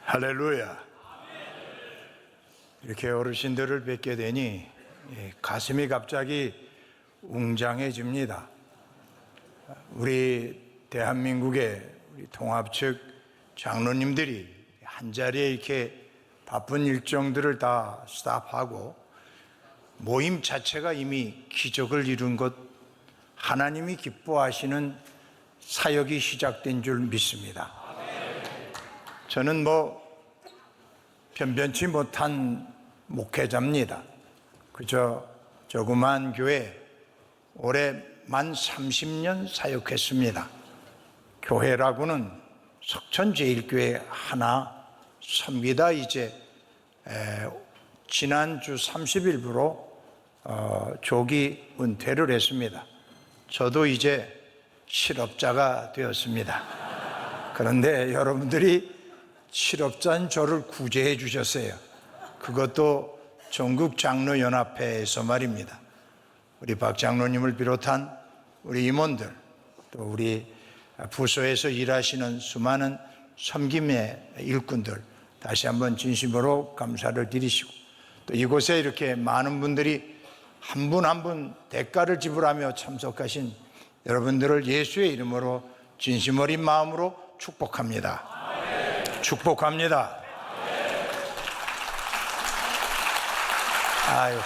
할렐루야. 이렇게 어르신들을 뵙게 되니 가슴이 갑자기 웅장해집니다. 우리 대한민국의 우리 통합 측 장로님들이 한자리에 이렇게 바쁜 일정들을 다 스탑하고 모임 자체가 이미 기적을 이룬 것, 하나님이 기뻐하시는 사역이 시작된 줄 믿습니다. 저는 변변치 못한 목회자입니다. 그저 조그만 교회 올해 만 30년 사역했습니다. 교회라고는 석천제일교회 하나 섭니다. 이제 지난주 30일부로 조기 은퇴를 했습니다. 저도 이제 실업자가 되었습니다. 그런데 여러분들이 실업자인 저를 구제해 주셨어요. 그것도 전국장로연합회에서 말입니다. 우리 박 장로님을 비롯한 우리 임원들, 또 우리 부서에서 일하시는 수많은 섬김의 일꾼들, 다시 한번 진심으로 감사를 드리시고, 또 이곳에 이렇게 많은 분들이 한 분 한 분 대가를 지불하며 참석하신 여러분들을 예수의 이름으로 진심 어린 마음으로 축복합니다. 축복합니다. 아유.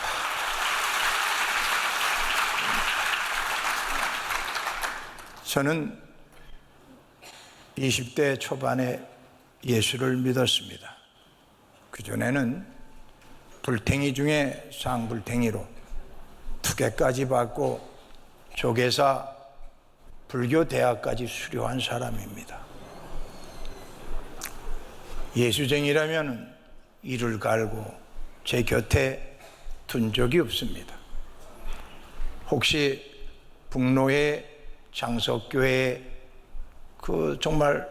저는 20대 초반에 예수를 믿었습니다. 그전에는 불탱이 중에 쌍불탱이로 투개까지 받고 조계사 불교대학까지 수료한 사람입니다. 예수쟁이라면 이를 갈고 제 곁에 둔 적이 없습니다. 혹시 북로의 장석교회 정말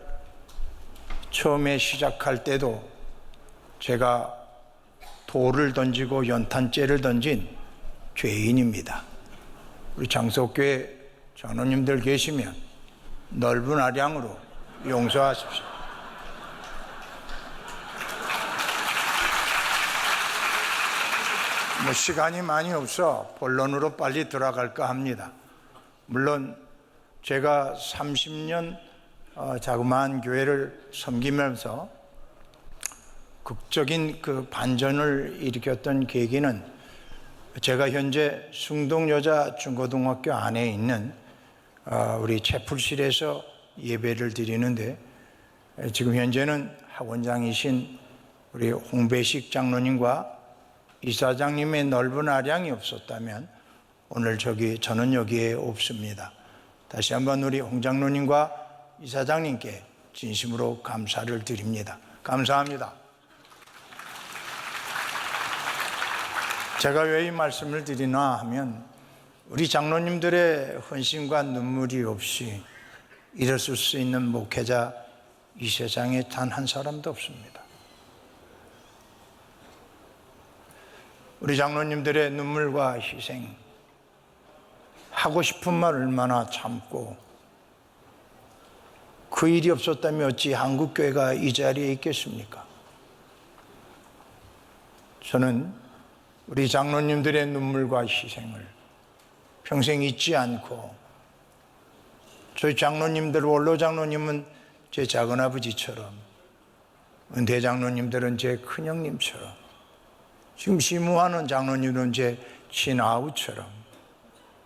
처음에 시작할 때도 제가 돌을 던지고 연탄재를 던진 죄인입니다. 우리 장석교회 장로님들 계시면 넓은 아량으로 용서하십시오. 시간이 많이 없어 본론으로 빨리 들어갈까 합니다. 물론 제가 30년 자그마한 교회를 섬기면서 극적인 그 반전을 일으켰던 계기는 제가 현재 숭동여자중고등학교 안에 있는 우리 채플실에서 예배를 드리는데, 지금 현재는 학원장이신 우리 홍배식 장로님과 이사장님의 넓은 아량이 없었다면 오늘 저는 여기에 없습니다. 다시 한번 우리 홍 장로님과 이사장님께 진심으로 감사를 드립니다. 감사합니다. 제가 왜 이 말씀을 드리나 하면, 우리 장로님들의 헌신과 눈물이 없이 일었을 수 있는 목회자 이 세상에 단 한 사람도 없습니다. 우리 장로님들의 눈물과 희생, 하고 싶은 말 얼마나 참고, 그 일이 없었다면 어찌 한국교회가 이 자리에 있겠습니까? 저는 우리 장로님들의 눈물과 희생을 평생 잊지 않고, 저희 장로님들, 원로 장로님은 제 작은아버지처럼, 은퇴 장로님들은 제 큰형님처럼, 지금 시무하는 장로님은 제 친아우처럼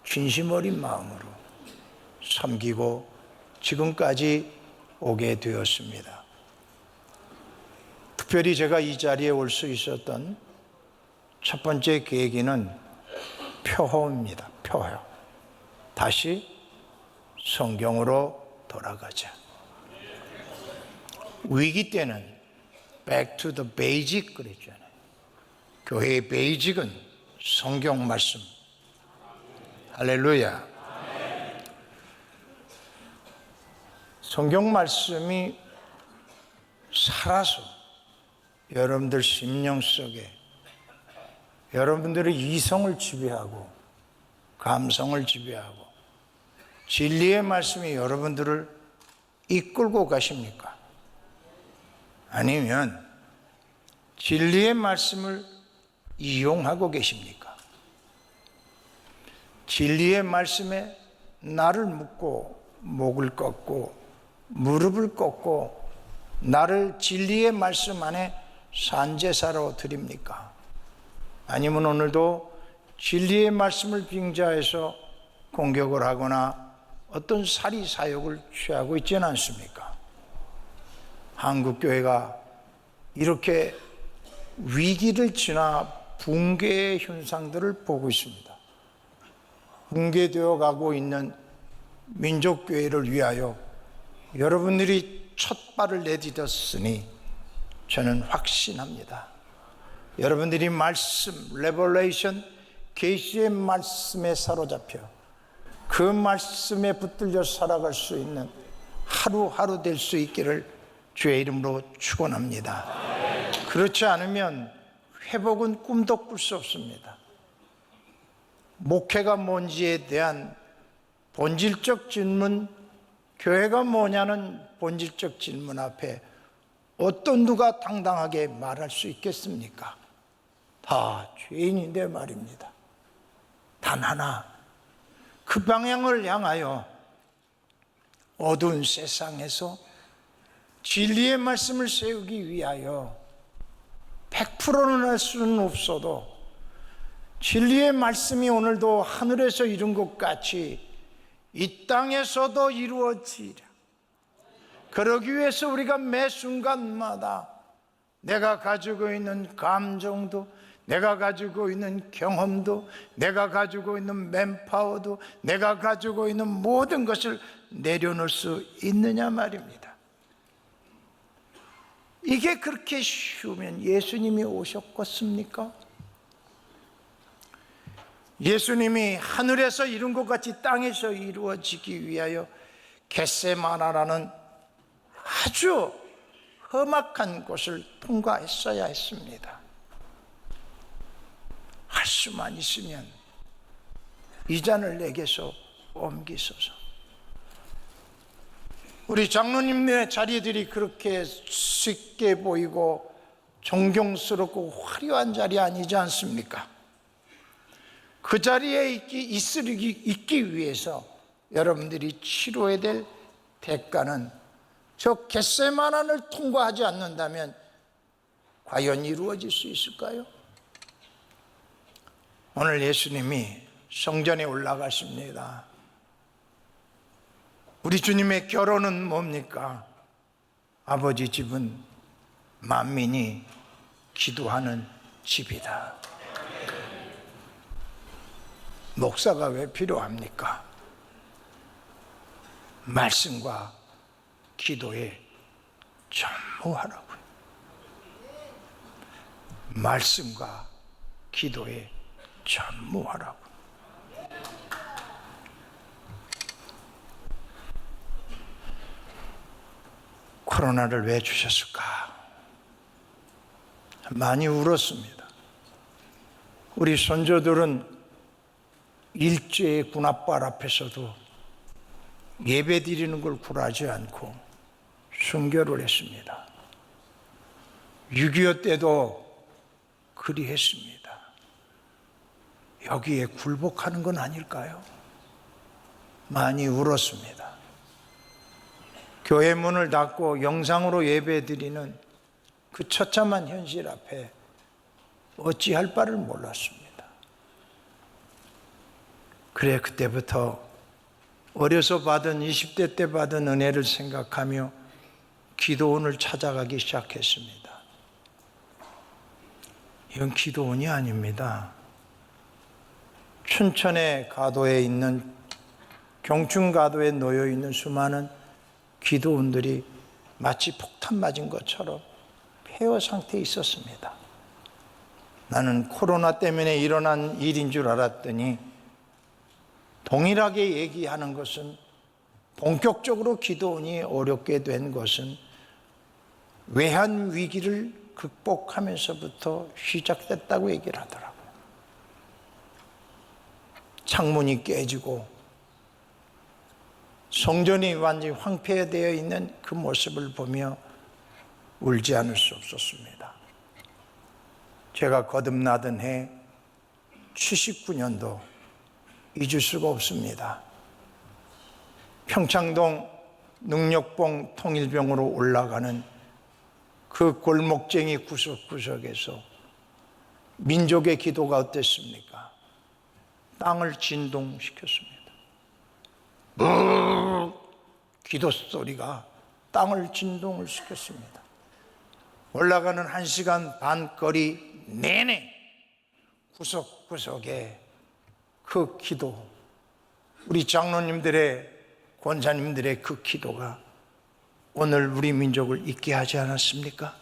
진심 어린 마음으로 섬기고 지금까지 오게 되었습니다. 특별히 제가 이 자리에 올 수 있었던 첫 번째 계기는 표호입니다. 표호. 다시 성경으로 돌아가자. 위기 때는 back to the basic 그랬잖아요. 교회의 베이직은 성경 말씀. 할렐루야. 성경 말씀이 살아서 여러분들 심령 속에, 여러분들의 이성을 지배하고 감성을 지배하고 진리의 말씀이 여러분들을 이끌고 가십니까? 아니면 진리의 말씀을 이용하고 계십니까? 진리의 말씀에 나를 묻고 목을 꺾고 무릎을 꺾고 나를 진리의 말씀 안에 산제사로 드립니까? 아니면 오늘도 진리의 말씀을 빙자해서 공격을 하거나 어떤 사리 사욕을 취하고 있지는 않습니까? 한국교회가 이렇게 위기를 지나 붕괴의 현상들을 보고 있습니다. 붕괴되어 가고 있는 민족교회를 위하여 여러분들이 첫 발을 내딛었으니 저는 확신합니다. 여러분들이 말씀, 레벨레이션, 계시의 말씀에 사로잡혀 그 말씀에 붙들려 살아갈 수 있는 하루하루 될 수 있기를 주의 이름으로 축원합니다. 그렇지 않으면 회복은 꿈도 꿀 수 없습니다. 목회가 뭔지에 대한 본질적 질문, 교회가 뭐냐는 본질적 질문 앞에 어떤 누가 당당하게 말할 수 있겠습니까? 다 죄인인데 말입니다. 단 하나, 그 방향을 향하여 어두운 세상에서 진리의 말씀을 세우기 위하여 100%는 할 수는 없어도 진리의 말씀이 오늘도 하늘에서 이룬 것 같이 이 땅에서도 이루어지라. 그러기 위해서 우리가 매 순간마다 내가 가지고 있는 감정도, 내가 가지고 있는 경험도, 내가 가지고 있는 맨파워도, 내가 가지고 있는 모든 것을 내려놓을 수 있느냐 말입니다. 이게 그렇게 쉬우면 예수님이 오셨겠습니까? 예수님이 하늘에서 이룬 것 같이 땅에서 이루어지기 위하여 겟세마나라는 아주 험악한 곳을 통과했어야 했습니다. 할 수만 있으면 이 잔을 내게서 옮기소서. 우리 장로님의 자리들이 그렇게 쉽게 보이고 존경스럽고 화려한 자리 아니지 않습니까? 그 자리에 있기 위해서 여러분들이 치러야 될 대가는 저 겟세마나를 통과하지 않는다면 과연 이루어질 수 있을까요? 오늘 예수님이 성전에 올라가십니다. 우리 주님의 결혼은 뭡니까? 아버지 집은 만민이 기도하는 집이다. 목사가 왜 필요합니까? 말씀과 기도에 전무하라고요. 말씀과 기도에 전무하라고. 코로나를 왜 주셨을까? 많이 울었습니다. 우리 선조들은 일제의 군합발 앞에서도 예배 드리는 걸 굴하지 않고 순교를 했습니다. 6.25 때도 그리했습니다. 여기에 굴복하는 건 아닐까요? 많이 울었습니다. 교회 문을 닫고 영상으로 예배 드리는 그 처참한 현실 앞에 어찌할 바를 몰랐습니다. 그래, 그때부터 어려서 받은 20대 때 받은 은혜를 생각하며 기도원을 찾아가기 시작했습니다. 이건 기도원이 아닙니다. 춘천의 가도에 있는, 경춘가도에 놓여 있는 수많은 기도원들이 마치 폭탄 맞은 것처럼 폐허 상태에 있었습니다. 나는 코로나 때문에 일어난 일인 줄 알았더니 동일하게 얘기하는 것은, 본격적으로 기도원이 어렵게 된 것은 외환 위기를 극복하면서부터 시작됐다고 얘기를 하더라고요. 창문이 깨지고 성전이 완전히 황폐되어 있는 그 모습을 보며 울지 않을 수 없었습니다. 제가 거듭나던 해 79년도 잊을 수가 없습니다. 평창동 능력봉 통일병으로 올라가는 그 골목쟁이 구석구석에서 민족의 기도가 어땠습니까? 땅을 진동시켰습니다. 기도 소리가 땅을 진동을 시켰습니다. 올라가는 1시간 반 거리 내내 구석구석에 그 기도, 우리 장로님들의, 권사님들의 그 기도가 오늘 우리 민족을 잊게 하지 않았습니까?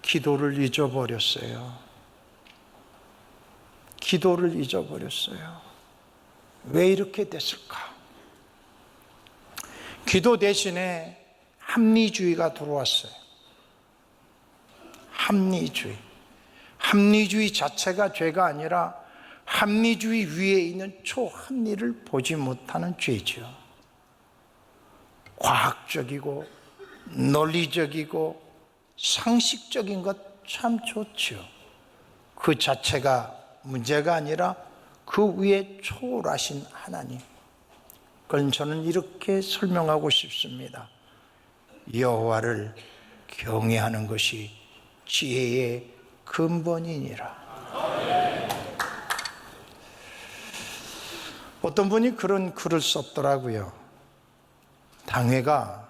기도를 잊어버렸어요. 기도를 잊어버렸어요. 왜 이렇게 됐을까? 기도 대신에 합리주의가 들어왔어요. 합리주의. 합리주의 자체가 죄가 아니라 합리주의 위에 있는 초합리를 보지 못하는 죄죠. 과학적이고 논리적이고 상식적인 것 참 좋죠. 그 자체가 문제가 아니라 그 위에 초월하신 하나님. 그건 저는 이렇게 설명하고 싶습니다. 여호와를 경외하는 것이 지혜의 근본이니라. 어떤 분이 그런 글을 썼더라고요. 당회가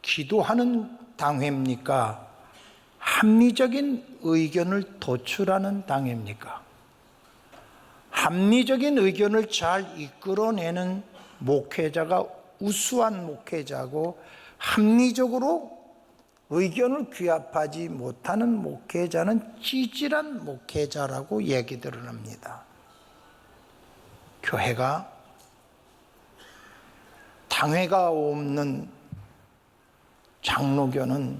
기도하는 당회입니까? 합리적인 의견을 도출하는 당회입니까? 합리적인 의견을 잘 이끌어내는 목회자가 우수한 목회자고, 합리적으로 의견을 규합하지 못하는 목회자는 찌질한 목회자라고 얘기들을 합니다. 교회가 당회가 없는 장로교는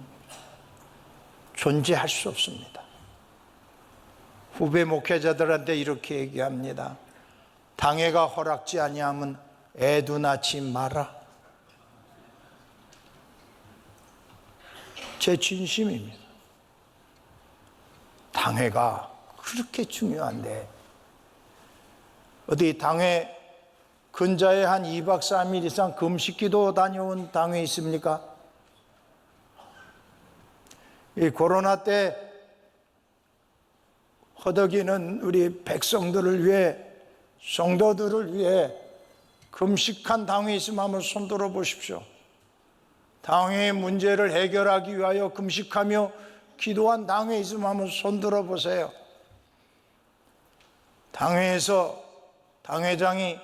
존재할 수 없습니다. 후배 목회자들한테 이렇게 얘기합니다. 당회가 허락지 아니하면 애도 낳지 마라. 제 진심입니다. 당회가 그렇게 중요한데 어디 당회 근자에 한 2박 3일 이상 금식기도 다녀온 당회 있습니까? 이 코로나 때 허덕이는 우리 백성들을 위해, 성도들을 위해 금식한 당회 있으면 한번 손들어 보십시오. 당회의 문제를 해결하기 위하여 금식하며 기도한 당회 있으면 한번 손들어 보세요. 당회에서 당회장이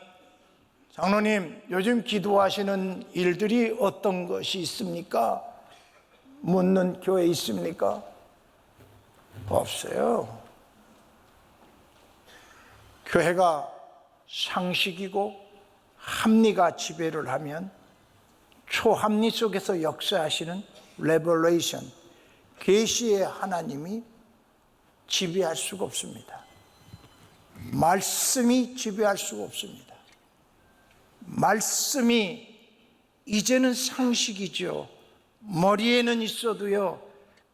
장로님, 요즘 기도하시는 일들이 어떤 것이 있습니까? 묻는 교회 있습니까? 없어요. 교회가 상식이고 합리가 지배를 하면 초합리 속에서 역사하시는 레버레이션, 계시의 하나님이 지배할 수가 없습니다. 말씀이 지배할 수가 없습니다. 말씀이 이제는 상식이죠. 머리에는 있어도요,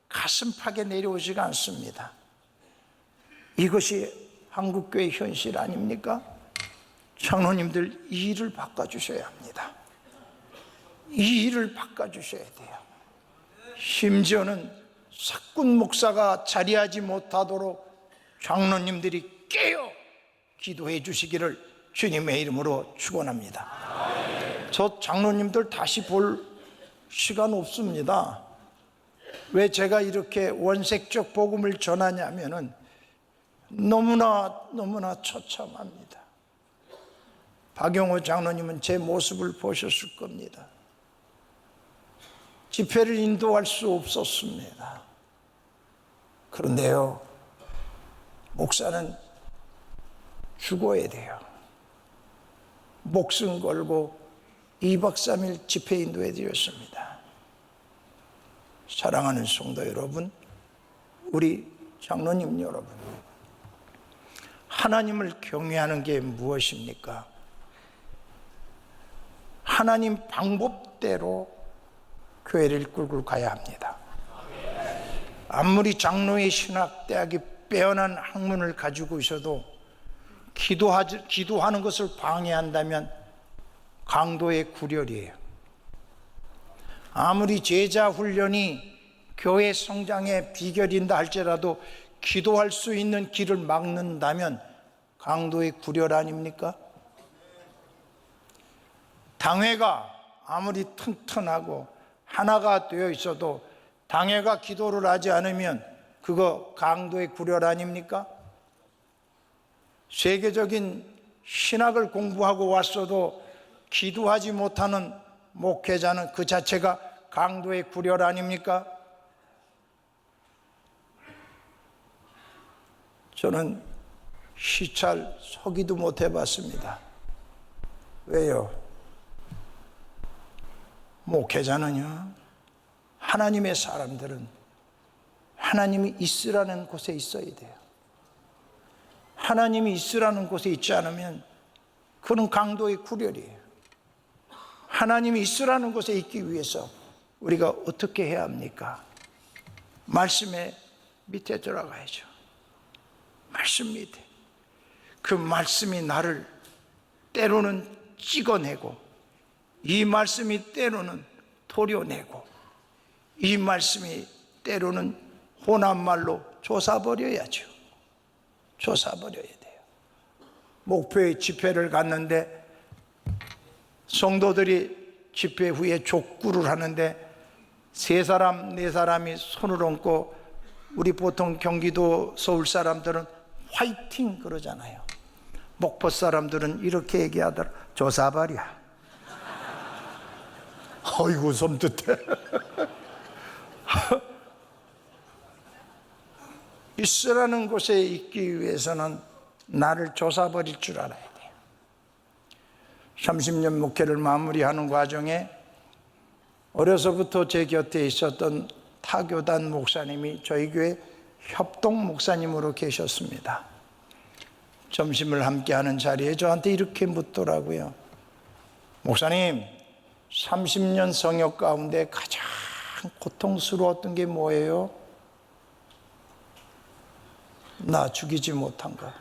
가슴팍에 내려오지가 않습니다. 이것이 한국교회 현실 아닙니까? 장로님들 이 일을 바꿔주셔야 합니다. 이 일을 바꿔주셔야 돼요. 심지어는 사꾼 목사가 자리하지 못하도록 장로님들이 깨어 기도해 주시기를 주님의 이름으로 축원합니다. 저 장로님들 다시 볼 시간 없습니다. 왜 제가 이렇게 원색적 복음을 전하냐면은 너무나 처참합니다. 박용호 장로님은 제 모습을 보셨을 겁니다. 집회를 인도할 수 없었습니다. 그런데요, 목사는 죽어야 돼요. 목숨 걸고 2박 3일 집회 인도해 드렸습니다. 사랑하는 성도 여러분, 우리 장로님 여러분, 하나님을 경외하는 게 무엇입니까? 하나님 방법대로 교회를 끌고 가야 합니다. 아무리 장로의 신학대학이 빼어난 학문을 가지고 있어도 기도하는 것을 방해한다면 강도의 구렬이에요. 아무리 제자 훈련이 교회 성장의 비결인다 할지라도 기도할 수 있는 길을 막는다면 강도의 구렬 아닙니까? 당회가 아무리 튼튼하고 하나가 되어 있어도 당회가 기도를 하지 않으면 그거 강도의 구렬 아닙니까? 세계적인 신학을 공부하고 왔어도 기도하지 못하는 목회자는 그 자체가 강도의 구렬 아닙니까? 저는 시찰 서기도 못 해봤습니다. 왜요? 목회자는요, 하나님의 사람들은 하나님이 있으라는 곳에 있어야 돼요. 하나님이 있으라는 곳에 있지 않으면 그는 강도의 구렬이에요. 하나님이 있으라는 곳에 있기 위해서 우리가 어떻게 해야 합니까? 말씀의 밑에 들어가야죠. 말씀 밑에. 그 말씀이 나를 때로는 찍어내고, 이 말씀이 때로는 도려내고, 이 말씀이 때로는 혼한 말로 조사버려야죠. 조사버려야 돼요. 목표의 집회를 갔는데 성도들이 집회 후에 족구를 하는데 3사람, 4사람이 손을 얹고, 우리 보통 경기도 서울 사람들은 화이팅 그러잖아요. 목포 사람들은 이렇게 얘기하더라. 조사버려. 어이구 섬뜩해. 있으라는 곳에 있기 위해서는 나를 조사버릴 줄 알아야 돼요. 30년 목회를 마무리하는 과정에 어려서부터 제 곁에 있었던 타교단 목사님이 저희 교회 협동 목사님으로 계셨습니다. 점심을 함께하는 자리에 저한테 이렇게 묻더라고요. 목사님, 30년 성역 가운데 가장 고통스러웠던 게 뭐예요? 나 죽이지 못한 거.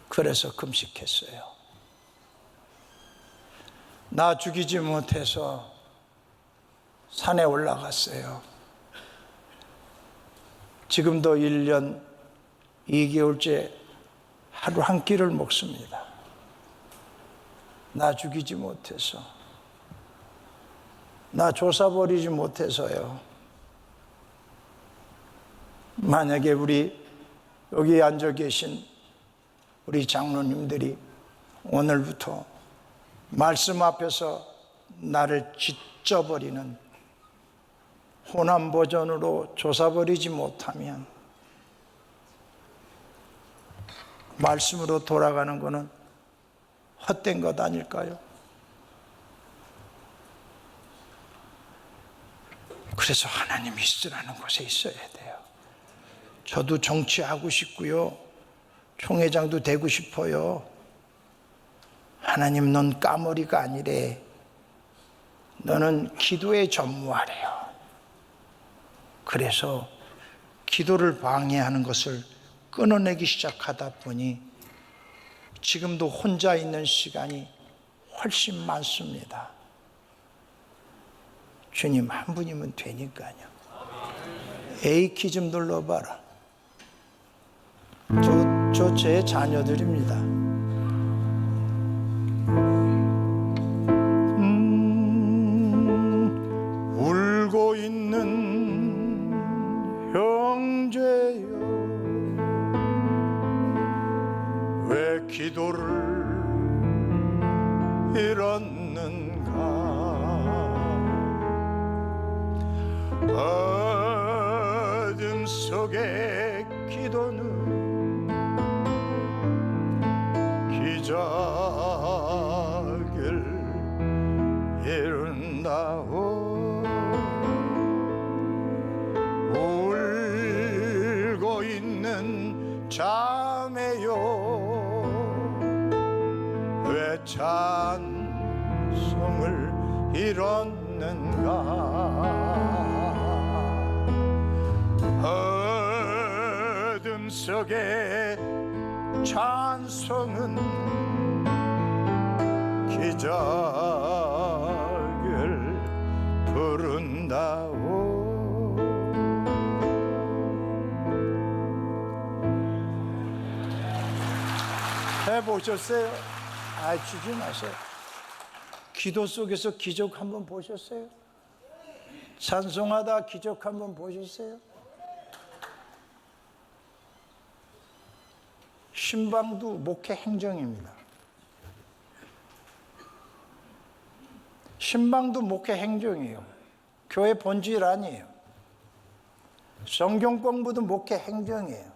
그래서 금식했어요. 나 죽이지 못해서 산에 올라갔어요. 지금도 1년 2개월째 하루 한 끼를 먹습니다. 나 죽이지 못해서, 나 조사버리지 못해서요. 만약에 우리 여기 앉아 계신 우리 장로님들이 오늘부터 말씀 앞에서 나를 짓져버리는 혼합 버전으로 조사버리지 못하면 말씀으로 돌아가는 것은 헛된 것 아닐까요? 그래서 하나님이 있으라는 곳에 있어야 돼요. 저도 정치하고 싶고요, 총회장도 되고 싶어요. 하나님, 넌 까머리가 아니래. 너는 기도에 전무하래요. 그래서 기도를 방해하는 것을 끊어내기 시작하다 보니 지금도 혼자 있는 시간이 훨씬 많습니다. 주님 한 분이면 되니까요. A키 좀 눌러봐라. 저 제 자녀들입니다. 울고 있는 형제여, 왜 기도를 잃었는가? 어둠 속의 기도는 기적을 이룬다오. 울고 있는 자매요, 왜 찬송을 성을 이뤘는가. 어둠 속에 찬송은 기적을 부른다오. 해보셨어요? 주지 마세요. 기도 속에서 기적 한번 보셨어요? 찬송하다 기적 한번 보셨어요? 신방도 목회 행정입니다. 신방도 목회 행정이에요. 교회 본질 아니에요. 성경 공부도 목회 행정이에요.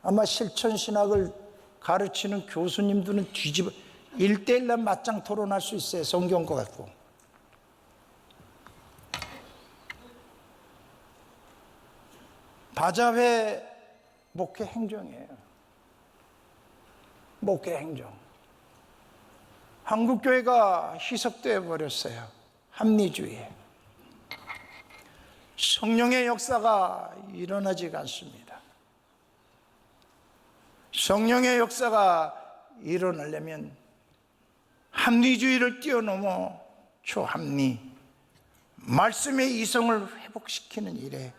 아마 실천신학을 가르치는 교수님들은 뒤집어 1:1로 맞짱 토론할 수 있어요. 성경과 갖고. 바자회 목회 행정이에요. 목회 행정. 한국교회가 희석되어 버렸어요. 합리주의에. 성령의 역사가 일어나지가 않습니다. 성령의 역사가 일어나려면 합리주의를 뛰어넘어 초합리, 말씀의 이성을 회복시키는 일에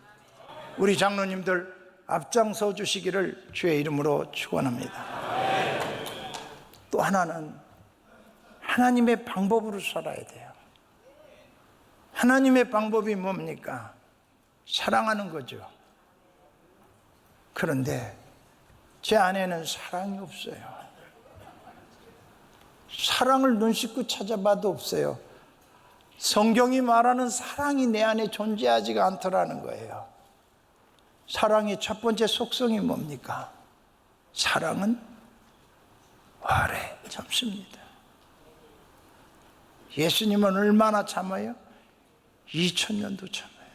우리 장로님들 앞장서 주시기를 주의 이름으로 축원합니다. 또 하나는 하나님의 방법으로 살아야 돼요. 하나님의 방법이 뭡니까? 사랑하는 거죠. 그런데 제 안에는 사랑이 없어요. 사랑을 눈 씻고 찾아봐도 없어요. 성경이 말하는 사랑이 내 안에 존재하지가 않더라는 거예요. 사랑의 첫 번째 속성이 뭡니까? 사랑은 오래 참습니다. 예수님은 얼마나 참아요? 2000년도 참아요.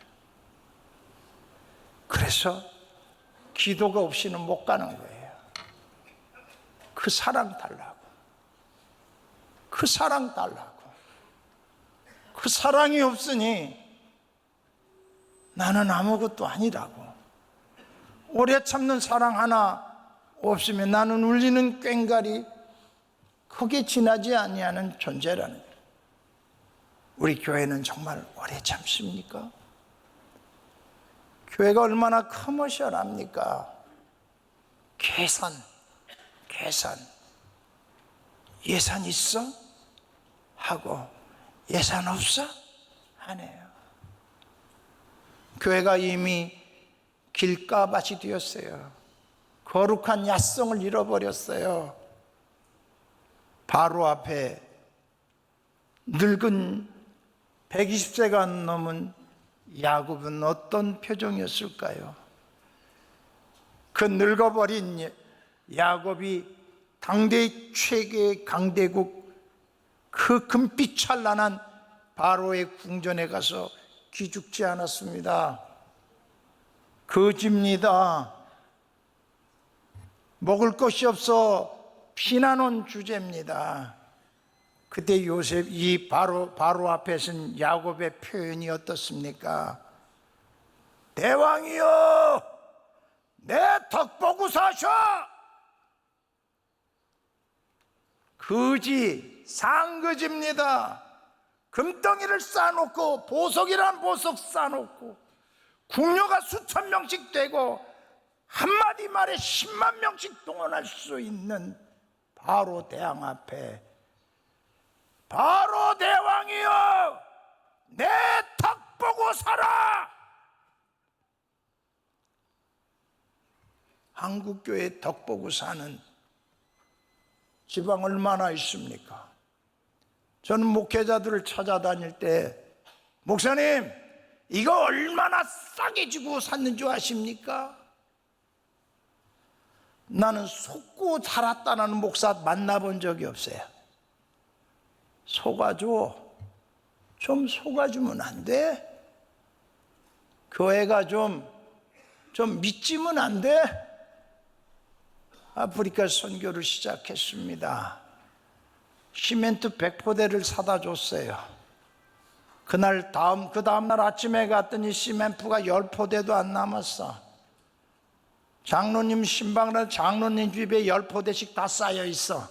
그래서 기도가 없이는 못 가는 거예요. 그 사랑 달라고. 그 사랑 달라고. 그 사랑이 없으니 나는 아무것도 아니라고. 오래 참는 사랑 하나 없으면 나는 울리는 꽹과리 크게 지나지 아니하는 존재라는 거예요. 우리 교회는 정말 오래 참습니까? 교회가 얼마나 커머셜합니까? 계산. 예산 있어? 하고 예산 없어? 안 해요. 교회가 이미 길가밭이 되었어요. 거룩한 야성을 잃어버렸어요. 바로 앞에 늙은 120세가 넘은 야곱은 어떤 표정이었을까요? 그 늙어버린 야곱이 당대의 최고의 강대국 그 금빛 찬란한 바로의 궁전에 가서 기죽지 않았습니다. 거지입니다. 먹을 것이 없어 피난 온 주제입니다. 그때 요셉 이 바로 앞에 선 야곱의 표현이 어떻습니까? 대왕이여, 내 덕 보고 사셔. 거지, 상거지입니다. 금덩이를 쌓아놓고 보석이란 보석 쌓아놓고 궁녀가 수천 명씩 되고 한마디 말에 10만 명씩 동원할 수 있는 바로 대왕 앞에 바로 대왕이여, 내 덕 보고 살아. 한국교회 덕 보고 사는 지방 얼마나 있습니까? 저는 목회자들을 찾아다닐 때 목사님 이거 얼마나 싸게 주고 샀는 줄 아십니까? 나는 속고 살았다는 목사 만나본 적이 없어요. 속아줘. 좀 속아주면 안 돼? 교회가 좀 믿지면 안 돼? 아프리카 선교를 시작했습니다. 시멘트 100포대를 사다 줬어요. 그 다음날 아침에 갔더니 시멘트가 10포대도 안 남았어. 장로님 신방이나 장로님 집에 10포대씩 다 쌓여 있어.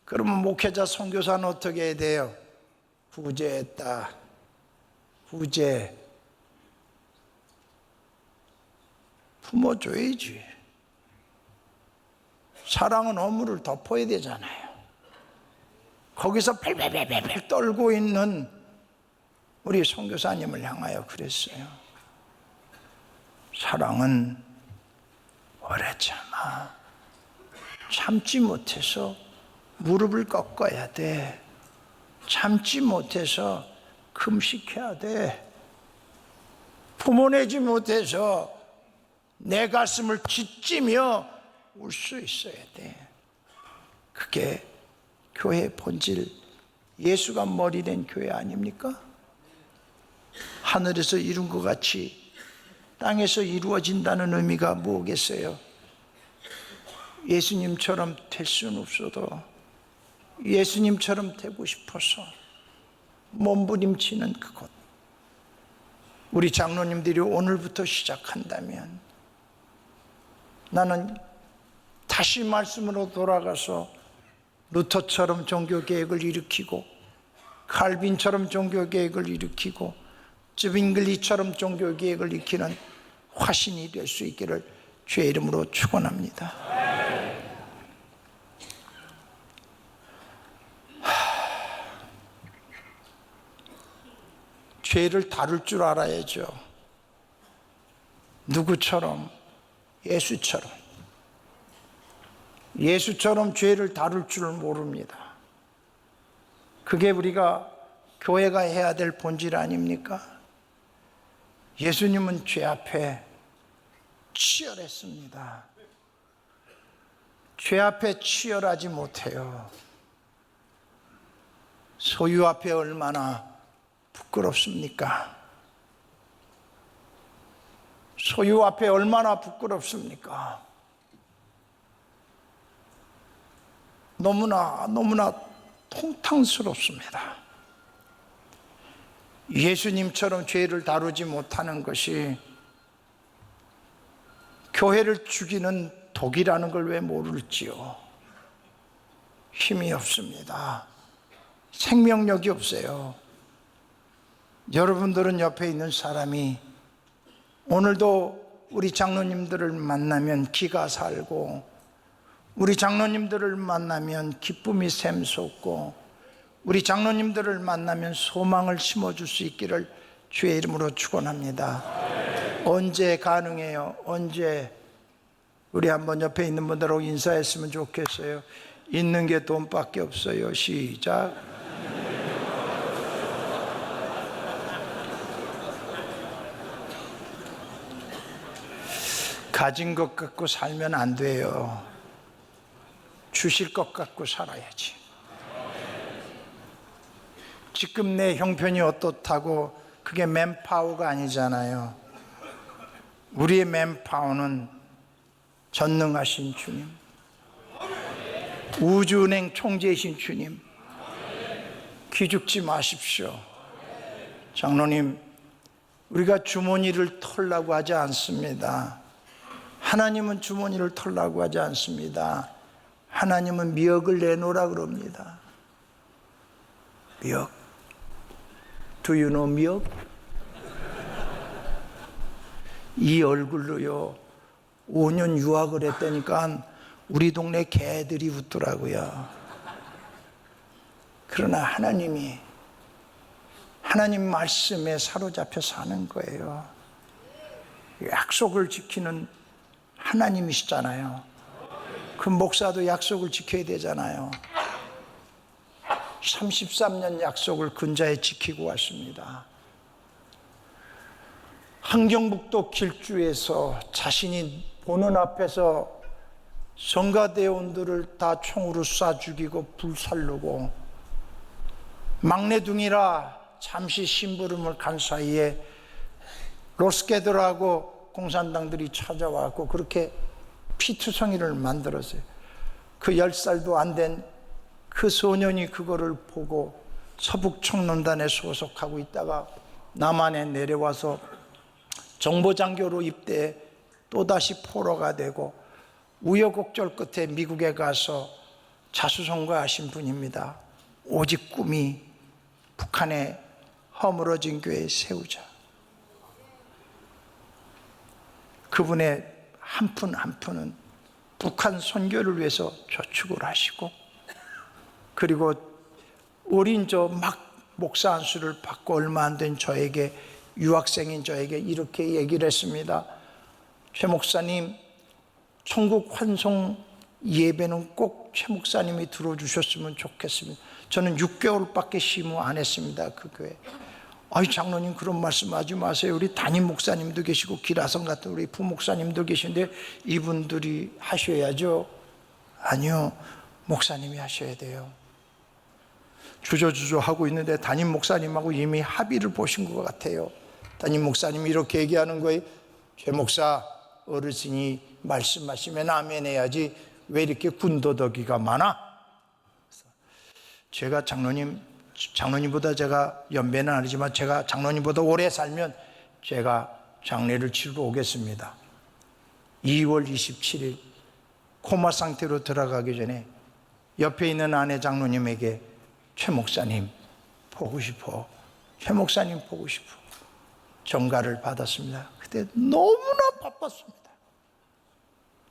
그러면 목회자 선교사는 어떻게 해야 돼요? 후재했다. 후재. 품어줘야지. 사랑은 허물을 덮어야 되잖아요. 거기서 벨벨벨벨 떨고 있는 우리 선교사님을 향하여 그랬어요. 사랑은 오래 참아. 참지 못해서 무릎을 꺾어야 돼. 참지 못해서 금식해야 돼. 품어내지 못해서 내 가슴을 짓지며 울 수 있어야 돼. 그게 교회의 본질, 예수가 머리 된 교회 아닙니까? 하늘에서 이룬 것 같이 땅에서 이루어진다는 의미가 뭐겠어요? 예수님처럼 될 수는 없어도 예수님처럼 되고 싶어서 몸부림치는 그곳. 우리 장로님들이 오늘부터 시작한다면 나는 다시 말씀으로 돌아가서 루터처럼 종교개혁을 일으키고 칼빈처럼 종교개혁을 일으키고 쯔빙글리처럼 종교개혁을 일으키는 화신이 될 수 있기를 주의 이름으로 축원합니다. 죄를 다룰 줄 알아야죠. 누구처럼? 예수처럼. 예수처럼 죄를 다룰 줄 모릅니다. 그게 우리가 교회가 해야 될 본질 아닙니까? 예수님은 죄 앞에 치열했습니다. 죄 앞에 치열하지 못해요. 소유 앞에 얼마나 부끄럽습니까? 소유 앞에 얼마나 부끄럽습니까? 너무나 통탕스럽습니다. 예수님처럼 죄를 다루지 못하는 것이 교회를 죽이는 독이라는 걸 왜 모를지요? 힘이 없습니다. 생명력이 없어요. 여러분들은 옆에 있는 사람이 오늘도 우리 장로님들을 만나면 기가 살고, 우리 장로님들을 만나면 기쁨이 샘솟고, 우리 장로님들을 만나면 소망을 심어줄 수 있기를 주의 이름으로 축원합니다. 언제 가능해요? 언제? 우리 한번 옆에 있는 분들하고 인사했으면 좋겠어요. 있는 게 돈밖에 없어요. 시작. 가진 것 갖고 살면 안 돼요. 주실 것 갖고 살아야지. 지금 내 형편이 어떻다고 그게 맨파워가 아니잖아요. 우리의 맨파워는 전능하신 주님, 우주은행 총재이신 주님, 기죽지 마십시오. 장로님, 우리가 주머니를 털라고 하지 않습니다. 하나님은 주머니를 털라고 하지 않습니다. 하나님은 미역을 내놓으라 그럽니다. 미역. Do you know 미역? 이 얼굴로요 5년 유학을 했다니까 우리 동네 개들이 웃더라고요. 그러나 하나님 말씀에 사로잡혀 사는 거예요. 약속을 지키는 하나님이시잖아요. 그 목사도 약속을 지켜야 되잖아요. 33년 약속을 근자에 지키고 왔습니다. 함경북도 길주에서 자신이 보는 앞에서 성가대원들을 다 총으로 쏴 죽이고 불살르고, 막내둥이라 잠시 심부름을 간 사이에 로스케들하고 공산당들이 찾아왔고 그렇게 피투성이를 만들었어요. 그 10살도 안 된 그 소년이 그거를 보고 서북청년단에 소속하고 있다가 남한에 내려와서 정보장교로 입대해 또다시 포로가 되고 우여곡절 끝에 미국에 가서 자수성가하신 분입니다. 오직 꿈이 북한에 허물어진 교회 세우자. 그분의 한 푼 한 푼은 북한 선교를 위해서 저축을 하시고, 그리고 어린 막 목사 안수를 받고 얼마 안 된 저에게, 유학생인 저에게 이렇게 얘기를 했습니다. 최 목사님, 천국 환송 예배는 꼭 최 목사님이 들어주셨으면 좋겠습니다. 저는 6개월밖에 심호 안 했습니다, 그 교회. 아이, 장로님 그런 말씀하지 마세요. 우리 담임 목사님도 계시고 기라성 같은 우리 부목사님도 계신데 이분들이 하셔야죠. 아니요, 목사님이 하셔야 돼요. 주저주저 하고 있는데 담임 목사님하고 이미 합의를 보신 것 같아요. 담임 목사님이 이렇게 얘기하는 거예요. 최 목사, 어르신이 말씀하시면 아멘 해야지 왜 이렇게 군더더기가 많아? 제가 장로님보다 제가 연배는 아니지만 제가 장로님보다 오래 살면 제가 장례를 치르러 오겠습니다. 2월 27일 코마 상태로 들어가기 전에 옆에 있는 아내 장로님에게 최 목사님 보고 싶어, 최 목사님 보고 싶어 전가를 받았습니다. 그때 너무나 바빴습니다.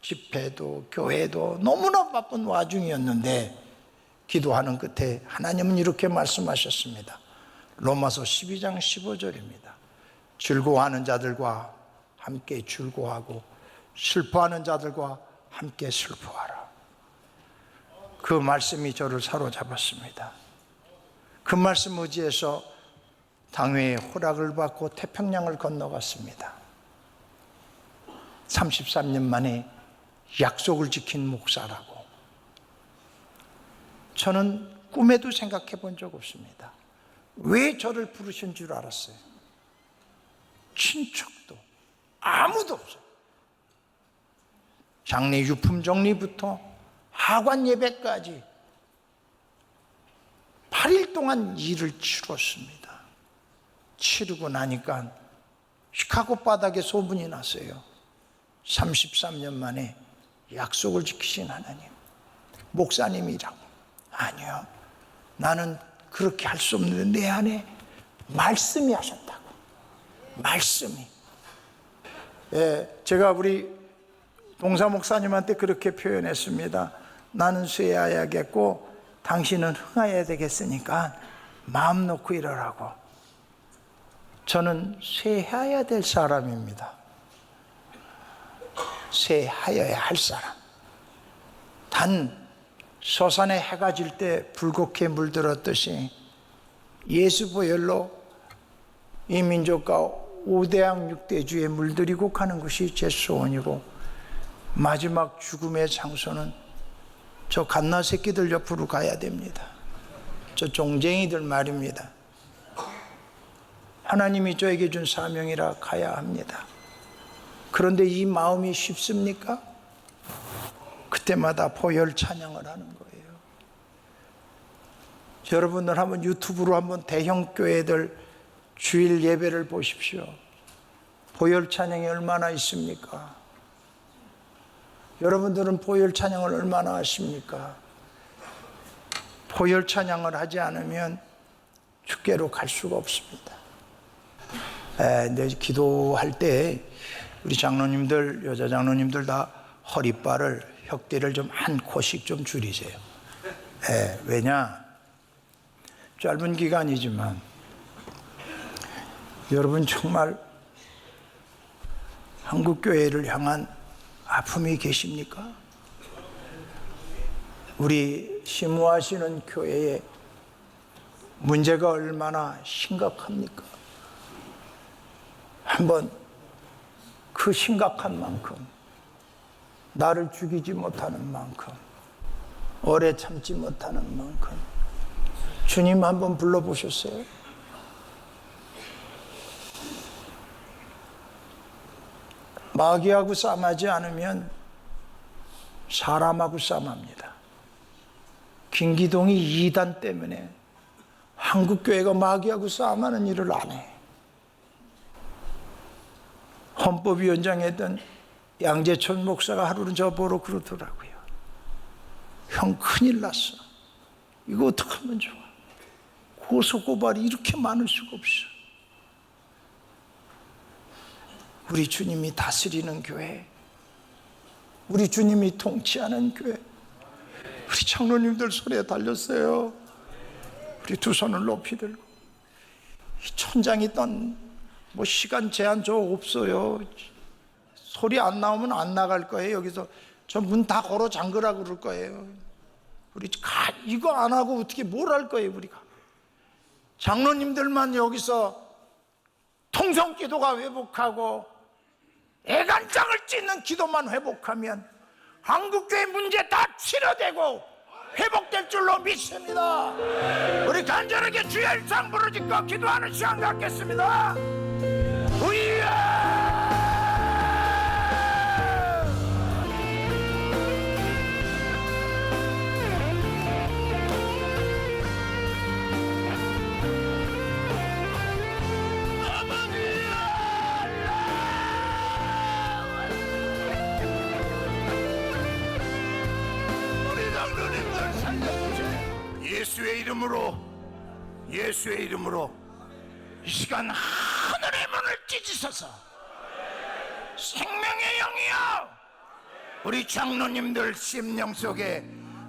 집회도 교회도 너무나 바쁜 와중이었는데 기도하는 끝에 하나님은 이렇게 말씀하셨습니다. 로마서 12장 15절입니다. 즐거워하는 자들과 함께 즐거워하고 슬퍼하는 자들과 함께 슬퍼하라. 그 말씀이 저를 사로잡았습니다. 그 말씀 의지해서 당회의 허락을 받고 태평양을 건너갔습니다. 33년 만에 약속을 지킨 목사라고. 저는 꿈에도 생각해 본 적 없습니다. 왜 저를 부르신 줄 알았어요? 친척도 아무도 없어요. 장례 유품 정리부터 하관 예배까지 8일 동안 일을 치렀습니다. 치르고 나니까 시카고 바닥에 소문이 났어요. 33년 만에 약속을 지키신 하나님, 목사님이라고. 아니요, 나는 그렇게 할 수 없는데 내 안에 말씀이 하셨다고. 말씀이. 제가 우리 동사 목사님한테 그렇게 표현했습니다. 나는 쇠해야겠고 당신은 흥해야 되겠으니까 마음 놓고 일하라고. 저는 쇠해야 될 사람입니다. 쇠하여야 할 사람. 단 서산에 해가 질 때 불겋게 물들었듯이 예수 보혈로 이 민족과 5대양 6대주에 물들이고 가는 것이 제 소원이고, 마지막 죽음의 장소는 저 갓나 새끼들 옆으로 가야 됩니다. 저 종쟁이들 말입니다. 하나님이 저에게 준 사명이라 가야 합니다. 그런데 이 마음이 쉽습니까? 그때마다 보혈 찬양을 하는 거예요. 여러분들 한번 유튜브로 한번 대형 교회들 주일 예배를 보십시오. 보혈 찬양이 얼마나 있습니까? 여러분들은 보혈 찬양을 얼마나 하십니까? 보혈 찬양을 하지 않으면 주께로 갈 수가 없습니다. 근데 기도할 때 우리 장로님들, 여자 장로님들 다 허리발을, 혁대를 좀 한 코씩 좀 줄이세요. 왜냐? 짧은 기간이지만 여러분 정말 한국교회를 향한 아픔이 계십니까? 우리 심우하시는 교회에 문제가 얼마나 심각합니까? 한번 그 심각한 만큼, 나를 죽이지 못하는 만큼, 오래 참지 못하는 만큼 주님 한번 불러보셨어요? 마귀하고 싸움하지 않으면 사람하고 싸움합니다. 김기동이 이단 때문에 한국교회가 마귀하고 싸움하는 일을 안 해. 헌법위원장이었던 양재천 목사가 하루는 저보러 그러더라고요. 형 큰일 났어. 이거 어떡하면 좋아. 고소고발이 이렇게 많을 수가 없어. 우리 주님이 다스리는 교회, 우리 주님이 통치하는 교회, 우리 장로님들 손에 달렸어요. 우리 두 손을 높이 들고. 이 천장이 뭐 시간 제한 저 없어요. 소리 안 나오면 안 나갈 거예요. 여기서 저 문 다 걸어 잠그라 그럴 거예요. 우리 이거 안 하고 어떻게 뭘 할 거예요, 우리가. 장로님들만 여기서 통성기도가 회복하고 애간장을 찢는 기도만 회복하면 한국교회 문제 다 치료되고 회복될 줄로 믿습니다. 우리 간절하게 주의 일상 부르짖고 기도하는 시간 갖겠습니다. 우이야! 예수의 이름으로 이 시간 하늘의 문을 찢으소서. 생명의 영이여, 우리 장로님들 심령 속에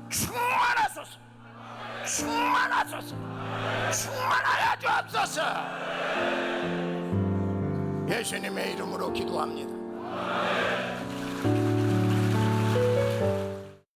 충만하소서. 충만하여 주옵소서. 예수님의 이름으로 기도합니다.